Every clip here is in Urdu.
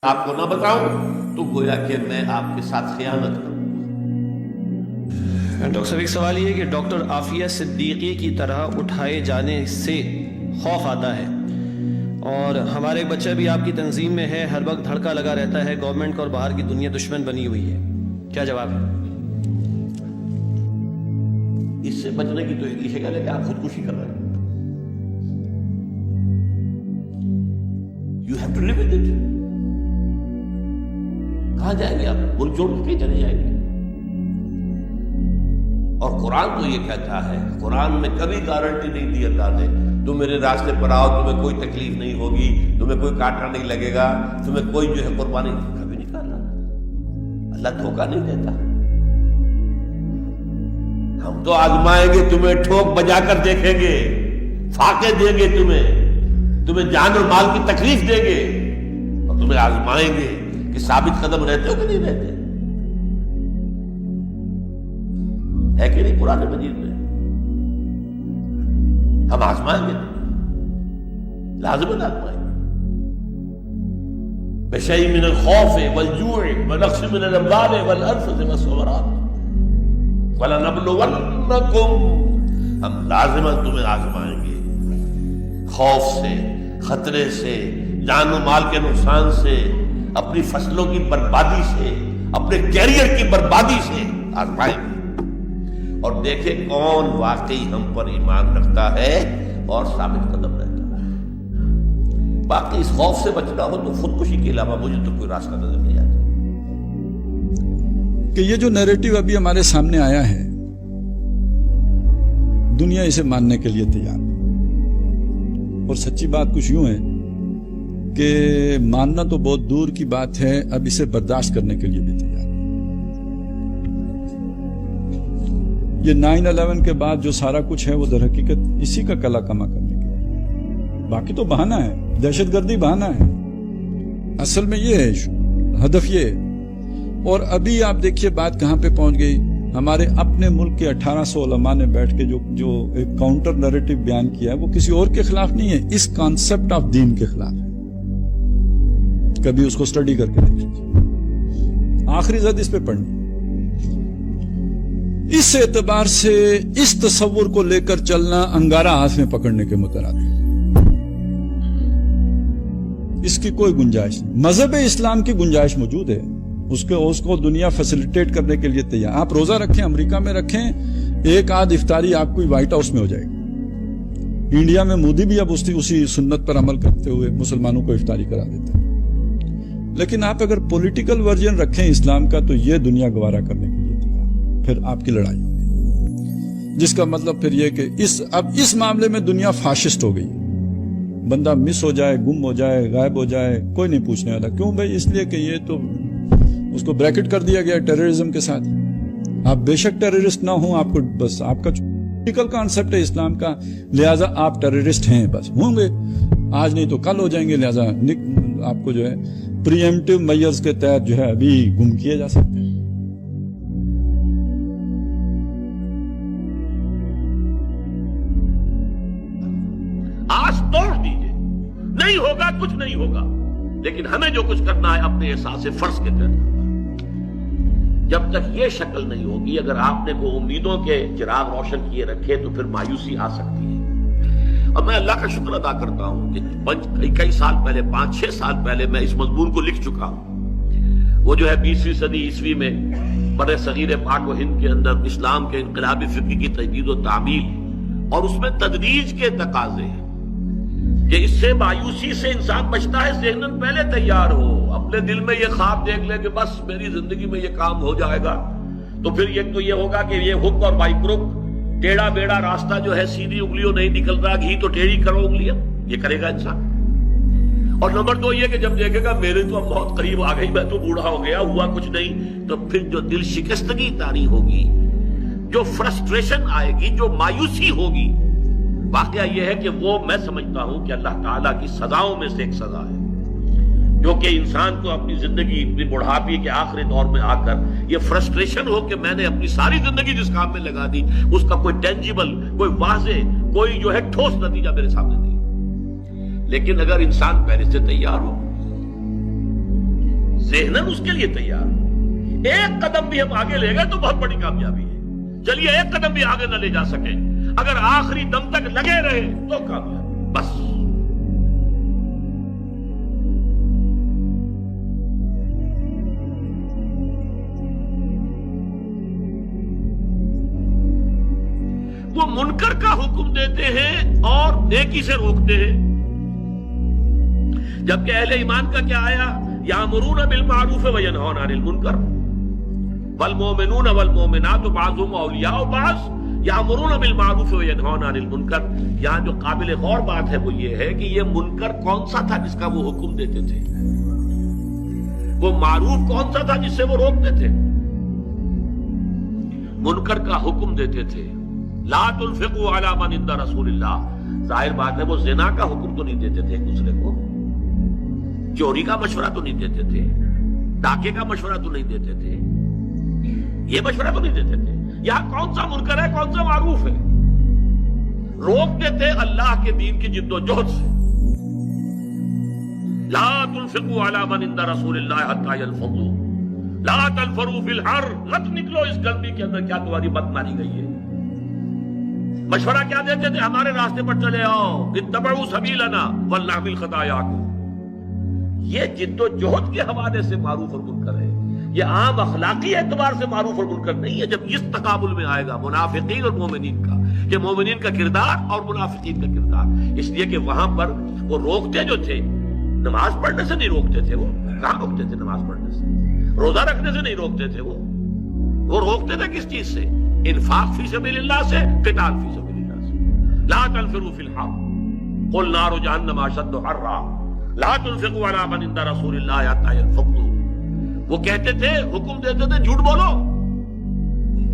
آپ کو نہ بتاؤں تو گویا کہ میں آپ کے ساتھ خیانت کروں۔ ڈاکٹر صاحب ایک سوال یہ ہے کہ ڈاکٹر عافیہ صدیقی کی طرح اٹھائے جانے سے خوف آتا ہے، اور ہمارا ایک بچہ بھی آپ کی تنظیم میں ہے، ہر وقت دھڑکا لگا رہتا ہے، گورنمنٹ کا اور باہر کی دنیا دشمن بنی ہوئی ہے، کیا جواب ہے؟ اس سے بچنے کی تو ایک ہی شکل ہے کہ آپ خودکشی کر رہے ہیں۔ You have to live with it۔ کہاں جائیں گے آپ؟ ملک چھوڑ کے چلے جائیں گے؟ اور قرآن تو یہ کہتا ہے، قرآن میں کبھی گارنٹی نہیں دی اللہ نے، تم میرے راستے پر آؤ، تمہیں کوئی تکلیف نہیں ہوگی، تمہیں کوئی کانٹا نہیں لگے گا، تمہیں کوئی جو ہے قربانی کبھی نہیں کرنا۔ اللہ دھوکہ نہیں دیتا۔ ہم تو آزمائیں گے، تمہیں ٹھوک بجا کر دیکھیں گے، فاقے دیں گے، تمہیں جان اور مال کی تکلیف دیں گے، اور تمہیں آزمائیں گے کہ ثابت قدم رہتے ہو کہ نہیں رہتے۔ ہے کہ نہیں قرآن مجید میں؟ ہم آزمائیں گے، لازماً آزمائیں گے۔ بشیء من الخوف والجوع ونقص من الاموال والانفس والثمرات ولنبلونکم، ہم لازماً تمہیں آزمائیں گے، خوف سے، خطرے سے، جان و مال کے نقصان سے، اپنی فصلوں کی بربادی سے، اپنے کیریئر کی بربادی سے آزمائیں گے، اور دیکھیں کون واقعی ہم پر ایمان رکھتا ہے اور ثابت قدم رہتا ہے۔ باقی اس خوف سے بچنا ہو تو خودکشی کے علاوہ مجھے تو کوئی راستہ نظر نہیں آتا۔ کہ یہ جو نیریٹو ابھی ہمارے سامنے آیا ہے، دنیا اسے ماننے کے لیے تیار ہے، اور سچی بات کچھ یوں ہے کہ ماننا تو بہت دور کی بات ہے، اب اسے برداشت کرنے کے لیے بھی تیار ہے۔ یہ 9/11 کے بعد جو سارا کچھ ہے وہ در حقیقت اسی کا کلا کما کرنے کے لیے، باقی تو بہانہ ہے، دہشت گردی بہانہ ہے، اصل میں یہ ہے ہدف یہ ہے۔ اور ابھی آپ دیکھیے بات کہاں پہ پہنچ گئی، ہمارے اپنے ملک کے 1800 علماء نے بیٹھ کے جو ایک کاؤنٹر نیریٹو بیان کیا ہے، وہ کسی اور کے خلاف نہیں ہے، اس کانسیپٹ آف دین کے خلاف ہے۔ کبھی اس کو اسٹڈی کر کے دیکھ لیجیے، آخری زد اس پہ پڑھنی۔ اس اعتبار سے اس تصور کو لے کر چلنا انگارہ ہاتھ میں پکڑنے کے مترادف ہے، اس کی کوئی گنجائش نہیں۔ مذہب اسلام کی گنجائش موجود ہے، اس کو دنیا فیسیلیٹیٹ کرنے کے لیے تیار۔ آپ روزہ رکھیں، امریکہ میں رکھیں، ایک آدھ افطاری آپ کو وائٹ ہاؤس میں ہو جائے گی۔ انڈیا میں مودی بھی اب اسی سنت پر عمل کرتے ہوئے مسلمانوں کو افطاری کرا دیتے ہیں۔ لیکن آپ اگر پولیٹیکل ورژن رکھیں اسلام کا تو یہ دنیا گوارا کرنے کے لیے تیار، پھر آپ کی لڑائی ہوگی، جس کا مطلب پھر یہ کہ اب اس معاملے میں دنیا فاشسٹ ہو گئی، بندہ مس ہو جائے، گم ہو جائے، غائب ہو جائے، کوئی نہیں پوچھنے والا۔ کیوں بھائی؟ اس لیے کہ یہ تو اس کو بریکٹ کر دیا گیا ٹیررزم کے ساتھ۔ آپ بے شک ٹیررسٹ نہ ہوں، آپ کو بس آپ کا پولیٹیکل کانسیپٹ ہے اسلام کا، لہٰذا آپ ٹیررسٹ ہیں، بس ہوں گے، آج نہیں تو کل ہو جائیں گے، لہٰذا آپ کو جو ہے پریمپٹیو میئرز کے تحت جو ہے ابھی گم کیے جا سکتے ہیں۔ آج توڑ دیجئے، نہیں ہوگا، کچھ نہیں ہوگا، لیکن ہمیں جو کچھ کرنا ہے اپنے احساس فرض کے تحت کرنا۔ جب تک یہ شکل نہیں ہوگی، اگر آپ نے وہ امیدوں کے چراغ روشن کیے رکھے تو پھر مایوسی آ سکتی ہے۔ اور میں اللہ کا شکر ادا کرتا ہوں کہ کئی سال پہلے، 5-6 سال پہلے میں اس مضمون کو لکھ چکا ہوں۔ وہ جو ہے 20ویں صدی عیسوی میں بر صغیر پاک و ہند کے اندر اسلام کے انقلابی فکر کی تجدید و تعمیل، اور اس میں تدریج کے تقاضے ہیں کہ اس سے مایوسی سے انسان بچتا ہے، ذہناً پہلے تیار ہو، اپنے دل میں یہ خواب دیکھ لے کہ بس میری زندگی میں یہ کام ہو جائے گا، تو پھر ایک تو یہ ہوگا کہ یہ ہک اور بائی کروک، ٹیڑھا بیڑا راستہ جو ہے سیدھی انگلیوں نہیں نکل رہا، گھی تو ٹیڑھی کرو انگلیاں، یہ کرے گا انسان۔ اور نمبر 2 یہ کہ جب دیکھے گا میرے تو اب بہت قریب آ گئی، میں تو بوڑھا ہو گیا، ہوا کچھ نہیں، تو پھر جو دل شکستگی طاری ہوگی، جو فرسٹریشن آئے گی، جو مایوسی ہوگی، واقعہ یہ ہے کہ وہ میں سمجھتا ہوں کہ اللہ تعالیٰ کی سزاؤں میں سے ایک سزا ہے، جو کہ انسان کو اپنی زندگی، اپنی بڑھاپی کے آخری دور میں آ کر یہ فرسٹریشن ہو کہ میں نے اپنی ساری زندگی جس کام میں لگا دی، اس کا کوئی ٹینجیبل، کوئی واضح، کوئی جو ہے ٹھوس نتیجہ میرے سامنے نہیں۔ لیکن اگر انسان پہلے سے تیار ہو، ذہناً اس کے لیے تیار ہو. ایک قدم بھی ہم آگے لے گئے تو بہت بڑی کامیابی ہے. چلیے ایک قدم بھی آگے نہ لے جا سکے، اگر آخری دم تک لگے رہے تو کامیابی بس. وہ منکر کا حکم دیتے ہیں اور نیکی سے روکتے ہیں، جبکہ اہل ایمان کا کیا آیا؟ یامرون بالمعروف وینہون عن المنکر والمؤمنون والمؤمنات بعضهم اولیاء بعض یامرون بالمعروف وینہون عن المنکر. یہاں جو قابل غور بات ہے وہ یہ ہے کہ یہ منکر کون سا تھا جس کا وہ حکم دیتے تھے؟ وہ معروف کون سا تھا جس سے وہ روکتے تھے؟ منکر کا حکم دیتے تھے. لا تنفقوا علی من عند رسول اللہ. ظاہر بات ہے وہ زنا کا حکم تو نہیں دیتے تھے ایک دوسرے کو، چوری کا مشورہ تو نہیں دیتے تھے، ڈاکے کا مشورہ تو نہیں دیتے تھے، یہ مشورہ تو نہیں دیتے تھے. یہاں کون سا منکر ہے، کون سا معروف ہے؟ روکتے تھے اللہ کے دین کی جد و جہد سے. لا تنفقوا علی من عند رسول اللہ حتی ينفضوا لا تنفروا فی الحر. مت نکلو اس گرمی کے اندر، کیا تمہاری بت ماری گئی ہے؟ مشورہ کیا دیتے تھے؟ ہمارے راستے پر چلے آؤ، اتبعوا سبیلنا ولنحمل خطایاکم. یہ جد و جہد کے حوالے سے معروف اور منکر ہے، یہ عام اخلاقی اعتبار سے معروف اور منکر نہیں ہے. جب اس تقابل میں آئے گا منافقین اور مومنین کا، کہ مومنین کا کردار اور منافقین کا کردار، اس لیے کہ وہاں پر وہ روکتے جو تھے، نماز پڑھنے سے نہیں روکتے تھے. وہ کہاں روکتے تھے؟ نماز پڑھنے سے، روزہ رکھنے سے نہیں روکتے تھے. وہ روکتے تھے کس چیز سے؟ انفاق فی سبیل اللہ سے، قتال فی سبیل اللہ سے. لا تنفروا فی الحر قل نار جہنم اشد حرا لا تنفقوا علی من عند رسول اللہ حتی ينفضوا. وہ کہتے تھے، حکم دیتے تھے جھوٹ بولو.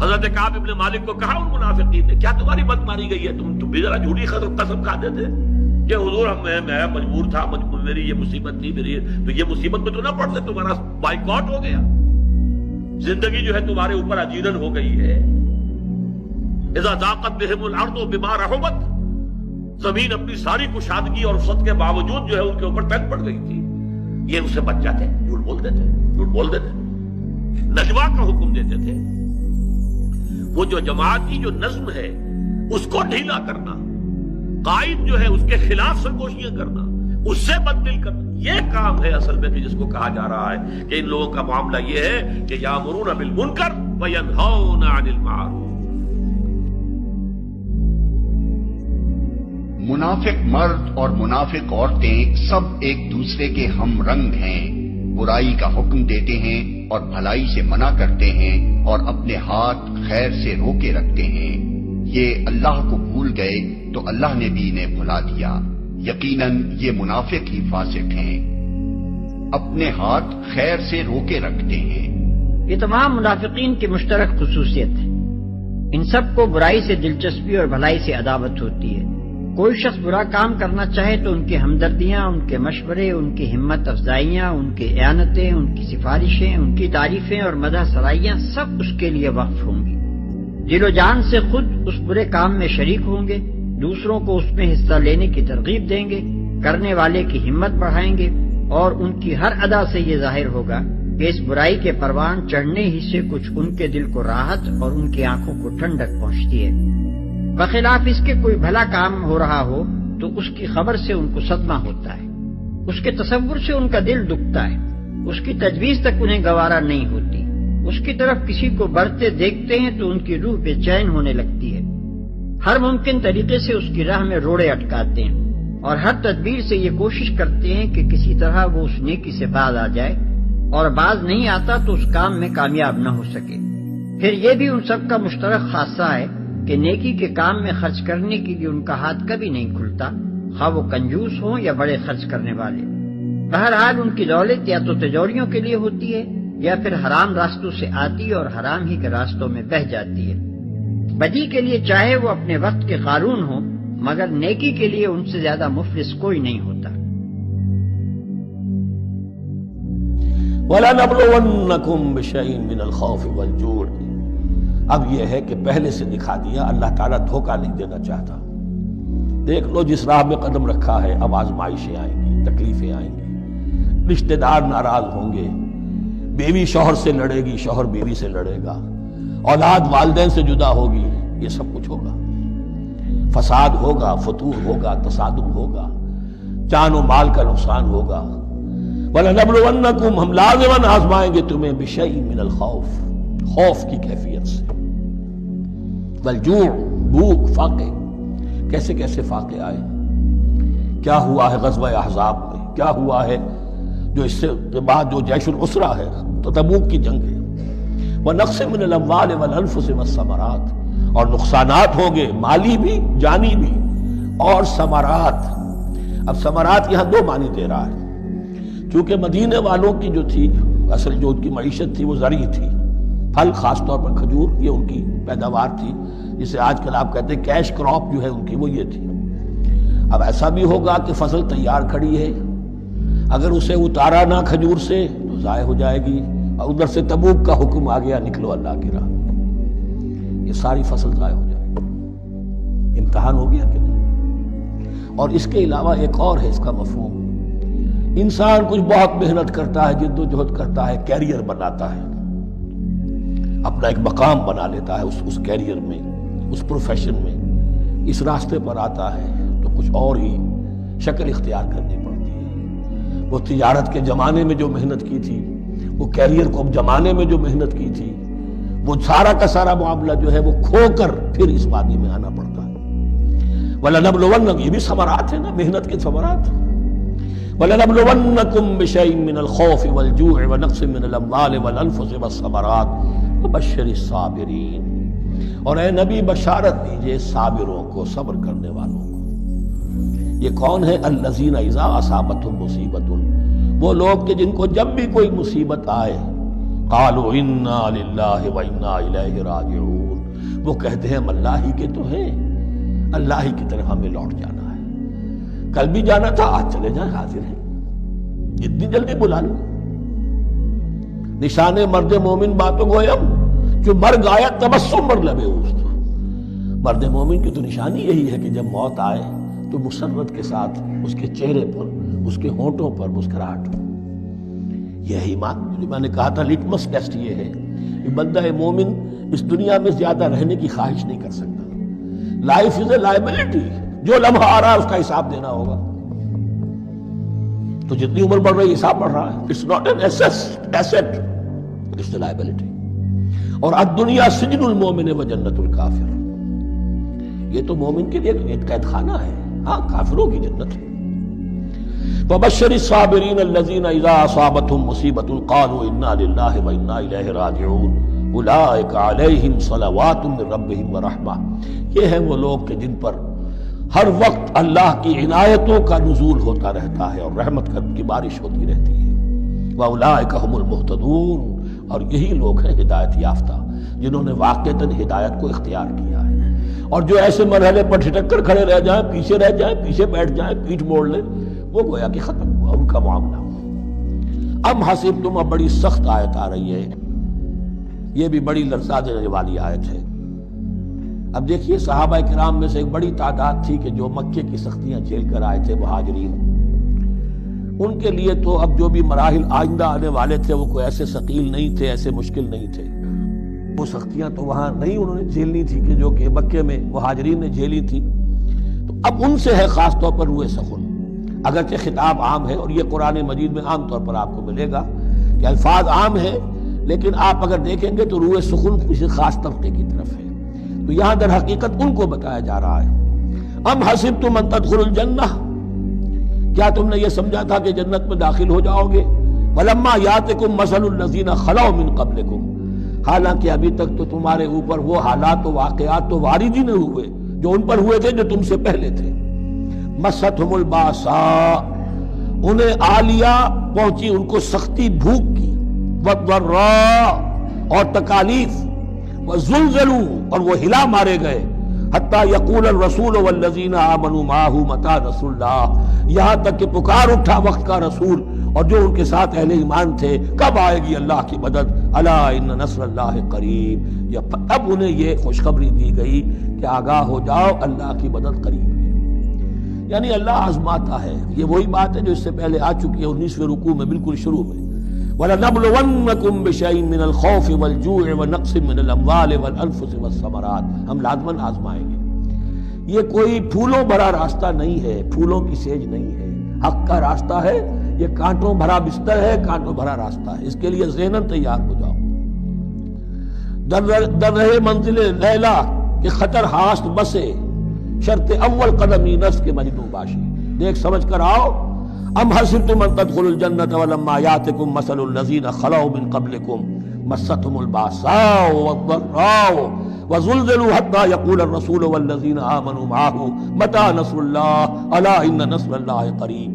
حضرت کعب ابن مالک کو کہا ان منافقین نے، کیا تمہاری بد ماری گئی ہے؟ تم بھی ذرا جھوٹی قسم کھاتے تھے کہ حضور میں مجبور تھا، میری یہ مصیبت تھی، میری تو یہ مصیبت میں تو نہ پڑتے، تمہارا بائیکاٹ ہو گیا، زندگی جو ہے تمہارے اوپر اجیرن ہو گئی ہے. اذا ضاقت بہم الارض بما رحبت. زمین اپنی ساری کشادگی اور وسعت کے باوجود جو ہے ان کے اوپر تنگ پڑ گئی تھی. یہ اسے بچ جاتے، جھوٹ بول دیتے. نجوا کا حکم دیتے تھے. وہ جو جماعت کی جو نظم ہے اس کو ڈھیلا کرنا، قائد جو ہے اس کے خلاف سرگوشیاں کرنا، اس سے بددل کرنا، یہ کام ہے اصل میں کہ جس کو کہا جا رہا ہے کہ ان لوگوں کا معاملہ یہ ہے کہ یامرون بالمنکر وینہون عن المعروف. منافق مرد اور منافق عورتیں سب ایک دوسرے کے ہم رنگ ہیں. برائی کا حکم دیتے ہیں اور بھلائی سے منع کرتے ہیں اور اپنے ہاتھ خیر سے روکے رکھتے ہیں. یہ اللہ کو بھول گئے تو اللہ نے بھی انہیں بھلا دیا. یقیناً یہ منافق ہی فاسق ہیں. اپنے ہاتھ خیر سے روکے رکھتے ہیں. یہ تمام منافقین کی مشترک خصوصیت ہے. ان سب کو برائی سے دلچسپی اور بھلائی سے عداوت ہوتی ہے. کوئی شخص برا کام کرنا چاہے تو ان کی ہمدردیاں، ان کے مشورے، ان کی ہمت افزائیاں، ان کی اعانتیں، ان کی سفارشیں، ان کی تعریفیں اور مدح سرائیاں سب اس کے لیے وقف ہوں گی. دل و جان سے خود اس برے کام میں شریک ہوں گے، دوسروں کو اس میں حصہ لینے کی ترغیب دیں گے، کرنے والے کی ہمت بڑھائیں گے، اور ان کی ہر ادا سے یہ ظاہر ہوگا کہ اس برائی کے پروان چڑھنے ہی سے کچھ ان کے دل کو راحت اور ان کی آنکھوں کو ٹھنڈک پہنچتی ہے. بخلاف اس کے کوئی بھلا کام ہو رہا ہو تو اس کی خبر سے ان کو صدمہ ہوتا ہے، اس کے تصور سے ان کا دل دکھتا ہے، اس کی تجویز تک انہیں گوارا نہیں ہوتی. اس کی طرف کسی کو بڑھتے دیکھتے ہیں تو ان کی روح بے چین ہونے لگتی ہے. ہر ممکن طریقے سے اس کی راہ میں روڑے اٹکاتے ہیں اور ہر تدبیر سے یہ کوشش کرتے ہیں کہ کسی طرح وہ اس نیکی سے باز آ جائے، اور باز نہیں آتا تو اس کام میں کامیاب نہ ہو سکے. پھر یہ بھی ان سب کا مشترک خاصہ ہے کہ نیکی کے کام میں خرچ کرنے کے لیے ان کا ہاتھ کبھی نہیں کھلتا، خواہ وہ کنجوس ہوں یا بڑے خرچ کرنے والے. بہرحال ان کی دولت یا تو تجوریوں کے لیے ہوتی ہے یا پھر حرام راستوں سے آتی اور حرام ہی کے راستوں میں بہہ جاتی ہے. بدی کے لیے چاہے وہ اپنے وقت کے قارون ہوں، مگر نیکی کے لیے ان سے زیادہ مفلس کوئی نہیں ہوتا. وَلَنَبْلُوَنَّكُمْ بِشَيْءٍ مِّنَ الْخَوْفِ وَالْجُوعِ. اب یہ ہے کہ پہلے سے دکھا دیا، اللہ تعالیٰ دھوکہ نہیں دینا چاہتا. دیکھ لو جس راہ میں قدم رکھا ہے، اب آزمائشیں آئیں گی، تکلیفیں آئیں گی، رشتہ دار ناراض ہوں گے، بیوی شوہر سے لڑے گی، شوہر بیوی سے لڑے گا، اولاد والدین سے جدا ہوگی، یہ سب کچھ ہوگا، فساد ہوگا، فتور ہوگا، تصادم ہوگا، جان و مال کا نقصان ہوگا۔ وَلَنَبْلُوَنَّكُمْ، ہم لازماً آزمائیں گے تمہیں بِشَيْءٍ مِّنَ الْخَوْفِ، خوف کی کیفیت سے، وَالْجُوعِ، بھوک، فاقے، کیسے کیسے فاقے آئے، کیا ہوا ہے غزوہ احزاب میں، کیا ہوا ہے جو اس سے بعد جو جیش العسرہ ہے، تو تبوک کی جنگ ہے، وَنَقْصٍ مِّنَ الْأَمْوَالِ وَالْأَنفُسِ وَالثَّمَرَاتِ، اور نقصانات ہوں گے، مالی بھی، جانی بھی، اور ثمرات۔ اب ثمرات یہاں دو معنی دے رہا ہے، چونکہ مدینے والوں کی جو تھی اصل جو ان کی معیشت تھی وہ زرعی تھی، پھل، خاص طور پر کھجور، یہ ان کی پیداوار تھی، جسے آج کل آپ کہتے ہیں کیش کراپ جو ہے ان کی، وہ یہ تھی۔ اب ایسا بھی ہوگا کہ فصل تیار کھڑی ہے، اگر اسے اتارا نہ کھجور سے تو ضائع ہو جائے گی، اور ادھر سے تبوک کا حکم آ گیا، نکلو اللہ کی راہ، یہ ساری فصل ضائع ہو جائے گی۔ امتحان ہو گیا کہ نہیں؟ اور اس کے علاوہ ایک اور ہے اس کا مفہوم، انسان کچھ بہت محنت کرتا ہے، جد و جہد کرتا ہے، کیریئر بناتا ہے، اپنا ایک مقام بنا لیتا ہے اس کیریئر میں، اس پروفیشن میں، اس راستے پر آتا ہے تو کچھ اور ہی شکل اختیار کرنی پڑتی ہے۔ وہ تجارت کے زمانے میں جو محنت کی تھی، وہ کیریئر کو جمانے میں جو محنت کی تھی، وہ سارا کا سارا معاملہ جو ہے وہ کھو کر پھر اس وادی میں آنا پڑتا ہے۔ وَلَنَبْلُوَنَّكُمْ، یہ بھی ثمرات ہیں نا، محنت کے ثمرات۔ وَلَنَبْلُوَنَّكُمْ بِشَيْءٍ مِّنَ الْخَوْفِ وَالْجُوعِ وَنَقْصٍ مِّنَ الْأَمْوَالِ وَالْأَنفُسِ وَالثَّمَرَاتِ وَبَشِّرِ الصَّابِرِينَ، اور اے نبی بشارت دیجئے صابروں کو، صبر کرنے والوں کو۔ یہ کون ہے؟ الَّذِينَ إِذَا أَصَابَتْهُمْ مُصِيبَةٌ، وہ لوگ کہ جن کو جب بھی کوئی مصیبت آئے، قَالُوا إِنَّا لِلَّهِ وَإِنَّا إِلَيْهِ رَاجِعُونَ، وہ کہتے ہیں ہم اللہ ہی کے تو ہیں، اللہ ہی کی طرف ہمیں لوٹ جانا ہے، کل بھی جانا تھا، آج چلے جائیں، حاضر ہیں، جتنی جلدی بلا لو۔ نشان مرد مومن باتوں گویم، جو مرگ آیا تبسم مر لبے اوست، مرد مومن کی تو نشانی یہی ہے کہ جب موت آئے تو مسرت کے ساتھ اس کے چہرے پر، اس کے ہونٹوں پر مسکراہٹ ہو۔ یہ ایمان، جو میں نے کہا تھا لٹمس ٹیسٹ یہ ہے کہ بندہ مومن اس دنیا میں زیادہ رہنے کی خواہش نہیں کر سکتا۔ لائف از اے لائبلٹی، جو لمحہ آ رہا ہے اس کا حساب دینا ہوگا، تو جتنی عمر بڑھ رہی ہے حساب بڑھ رہا ہے۔ It's not an asset, it's a liability. اور الدنیا سجن المومن و جنت الکافر، یہ تو مومن کے لیے ایک قید خانہ ہے، ہاں کافروں کی جنت ہے۔ وَبَشِّرِ الصَّابِرِينَ الَّذِينَ إِذَا أَصَابَتْهُمْ مُصِيبَةٌ قَالُوا إِنَّا لِلَّهِ وَإِنَّا إِلَيْهِ رَاجِعُونَ أُولَٰئِكَ عَلَيْهِمْ صَلَوَاتٌ مِّن رَّبِّهِمْ وَرَحْمَةٌ، یہ ہیں وہ لوگ کہ جن پر ہر وقت اللہ کی عنایتوں کا نزول ہوتا رہتا ہے اور رحمت کی بارش ہوتی رہتی ہے۔ وَأُولَٰئِكَ هُمُ الْمُهْتَدُونَ، اور یہی لوگ ہیں ہدایت یافتہ، جنہوں نے واقعتاً ہدایت کو اختیار کیا ہے۔ اور جو ایسے مرحلے پر ٹھٹک کر کھڑے رہ جائیں، پیچھے رہ جائیں، پیچھے بیٹھ جائیں، پیٹھ موڑ لیں، وہ گویا کہ ختم ہوا ان کا معاملہ۔ ام حسبتم، اب بڑی سخت آیت آ رہی ہے، یہ بھی بڑی لرزا دینے والی آیت ہے۔ اب دیکھیے صحابہ کرام میں سے ایک بڑی تعداد تھی کہ جو مکے کی سختیاں جھیل کر آئے تھے، مہاجرین، ان کے لیے تو اب جو بھی مراحل آئندہ آنے والے تھے وہ کوئی ایسے ثقیل نہیں تھے، ایسے مشکل نہیں تھے۔ وہ سختیاں تو وہاں نہیں انہوں نے جھیلنی تھی کہ جو کہ مکے میں مہاجرین نے جھیلی تھی، تو اب ان سے ہے خاص طور پر روئے سخن۔ اگرچہ خطاب عام ہے، اور یہ قرآن مجید میں عام طور پر آپ کو ملے گا کہ الفاظ عام ہیں، لیکن آپ اگر دیکھیں گے تو روئے سخن کسی خاص طبقے کی طرف ہے، تو یہاں در حقیقت ان کو بتایا جا رہا ہے۔ ام حسبتم ان تدخلوا الجنہ، کیا تم نے یہ سمجھا تھا کہ جنت میں داخل ہو جاؤ گے؟ ولما یاتکم مثل الذین خلوا من قبلکم، حالانکہ ابھی تک تو تمہارے اوپر وہ حالات و واقعات تو وارد ہی نہیں ہوئے جو ان پر ہوئے تھے جو تم سے پہلے تھے۔ مستہم الباساء، انہیں آ لیا، پہنچی ان کو سختی بھوک کی، والضراء، اور تکالیف، وزلزلوا، اور وہ ہلا مارے گئے، حتی یقول الرسول والذین آمنوا معہ متی نصر اللہ، یہاں تک کہ پکار اٹھا وقت کا رسول اور جو ان کے ساتھ اہل ایمان تھے، کب آئے گی اللہ کی مدد، الا ان نصر اللہ قریب، یا اب انہیں یہ خوشخبری دی گئی کہ آگاہ ہو جاؤ اللہ کی مدد قریب ہے۔ یعنی اللہ آزماتا ہے، یہ وہی بات ہے جو اس سے پہلے آ چکی ہے 19ویں رکوع میں بالکل شروع میں، وَلَنَبْلُوَنَّكُمْ بِشَيْءٍ مِّنَ الْخَوْفِ وَالْجُوعِ وَنَقْصٍ مِّنَ الْأَمْوَالِ وَالْأَنفُسِ وَالثَّمَرَاتِ، ہم لازماً آزمائیں گے۔ یہ کوئی پھولوں بھرا راستہ نہیں ہے، پھولوں کی سیج نہیں ہے، حق کا راستہ ہے، یہ کانٹوں بھرا بستر ہے، کانٹوں بھرا راستہ ہے، اس کے لیے ذہناً تیار ہو جاؤ۔ در رہے منزل لیلا کہ خطر ہاست بسے، شرط اول قدمی نفس کے مجنوں باشی، دیکھ سمجھ کر آؤ۔ ام حسبتم ان تدخلوا الجنۃ ولما یاتکم مثل الذین خلوا من قبلکم مستهم الباساء والضراء وزلزلوا حتى يقول الرسول والذین آمنوا معه متى نصر اللہ الا ان نصر اللہ قریب۔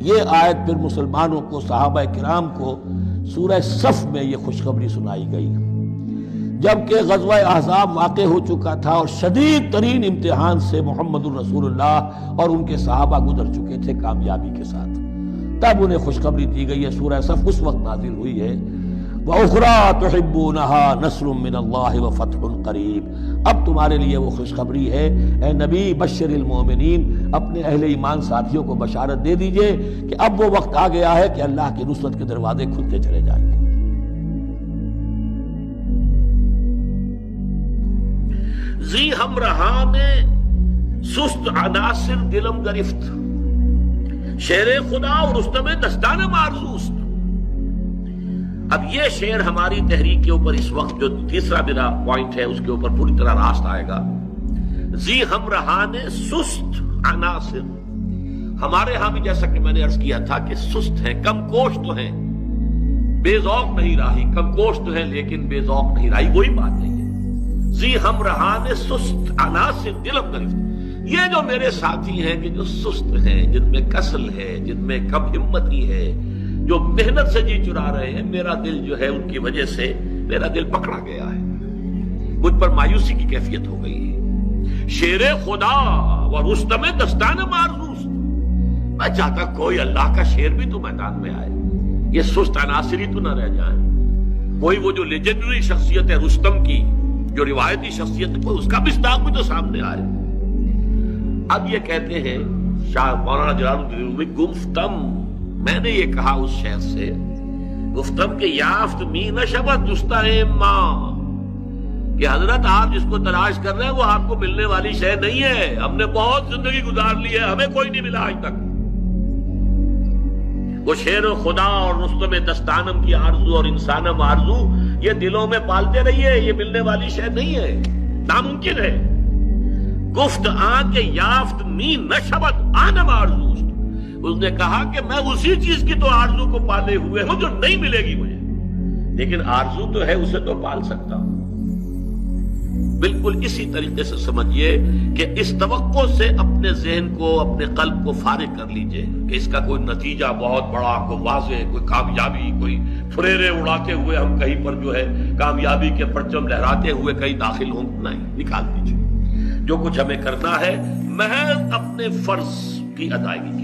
یہ آیت پھر مسلمانوں کو، صحابہ کرام کو سورہ صف میں یہ خوشخبری سنائی گئی جبکہ غزوہ احزاب واقع ہو چکا تھا اور شدید ترین امتحان سے محمد الرسول اللہ اور ان کے صحابہ گزر چکے تھے کامیابی کے ساتھ، تب انہیں خوشخبری دی گئی ہے۔ سورہ صف اس وقت نازل ہوئی ہے، وَأُخْرَىٰ تُحِبُّونَهَا نَصْرٌ مِّنَ اللَّهِ وَفَتْحٌ قَرِيبٌ۔ اب تمہارے لیے وہ خوشخبری ہے، اے نبی بشر المومنین، اپنے اہل ایمان ساتھیوں کو بشارت دے دیجئے کہ اب وہ وقت آ گیا ہے کہ اللہ کی نصرت کے دروازے کھلتے چلے جائیں گے۔ زی ہمراہ میں سست عناصر دلم گرفت، شیر خدا اور رستم دستان مارزوست۔ اب یہ شعر ہماری تحریک کے اوپر اس وقت جو تیسرا میرا پوائنٹ ہے اس کے اوپر پوری طرح راست آئے گا۔ زی ہمراہان سست عناصر، ہمارے ہاں بھی جیسا کہ میں نے عرض کیا تھا کہ سست ہیں، کم کوش تو ہیں، بے ذوق نہیں راہی، کم کوش تو ہیں لیکن بے ذوق نہیں راہی، وہی بات نہیں ہے۔ زی ہمراہان سست عناصر دلم گرفت، یہ جو میرے ساتھی ہیں کہ جو سست ہیں، جن میں کسل ہے، جن میں کم ہمتی ہے، جو محنت سے جی چرا رہے ہیں، میرا دل جو ہے ان کی وجہ سے میرا دل پکڑا گیا ہے، مجھ پر مایوسی کی کیفیت ہو گئی ہے۔ شیر خدا و رستم دستان مارزوست، میں چاہتا کوئی اللہ کا شیر بھی تو میدان میں آئے، یہ سست عناصر ہی تو نہ رہ جائیں، کوئی وہ جو لیجنڈری شخصیت ہے رستم کی، جو روایتی شخصیت کو اس کا مصداق بھی تو سامنے آئے۔ اب یہ کہتے ہیں شاہ مولانا جلال الدین رومی، گفتم، میں نے یہ کہا اس شعر سے، گفتم کہ یافت می نشبت جستا ماں، کہ حضرت آپ جس کو تلاش کر رہے ہیں وہ آپ کو ملنے والی شے نہیں ہے، ہم نے بہت زندگی گزار لی ہے، ہمیں کوئی نہیں ملا آج تک۔ وہ شیر خدا اور رستم دستانم کی آرزو اور انسانم آرزو یہ دلوں میں پالتے رہیے، یہ ملنے والی شے نہیں ہے، ناممکن ہے۔ گفت آن کے یافت می نشبت آنم آرزوست، اس نے کہا کہ میں اسی چیز کی تو آرزو کو پالے ہوئے ہوں جو نہیں ملے گی مجھے، لیکن آرزو تو ہے، اسے تو پال سکتا ہوں۔ بالکل اسی طریقے سے سمجھیے کہ اس توقع سے اپنے ذہن کو، اپنے قلب کو فارغ کر لیجئے کہ اس کا کوئی نتیجہ بہت بڑا، کوئی واضح، کوئی کامیابی، کوئی پھریرے اڑاتے ہوئے ہم کہیں پر جو ہے کامیابی کے پرچم لہراتے ہوئے کہیں داخل ہوں، نہیں، نکال دیجئے۔ جو کچھ ہمیں کرنا ہے محض اپنے فرض کی ادائیگی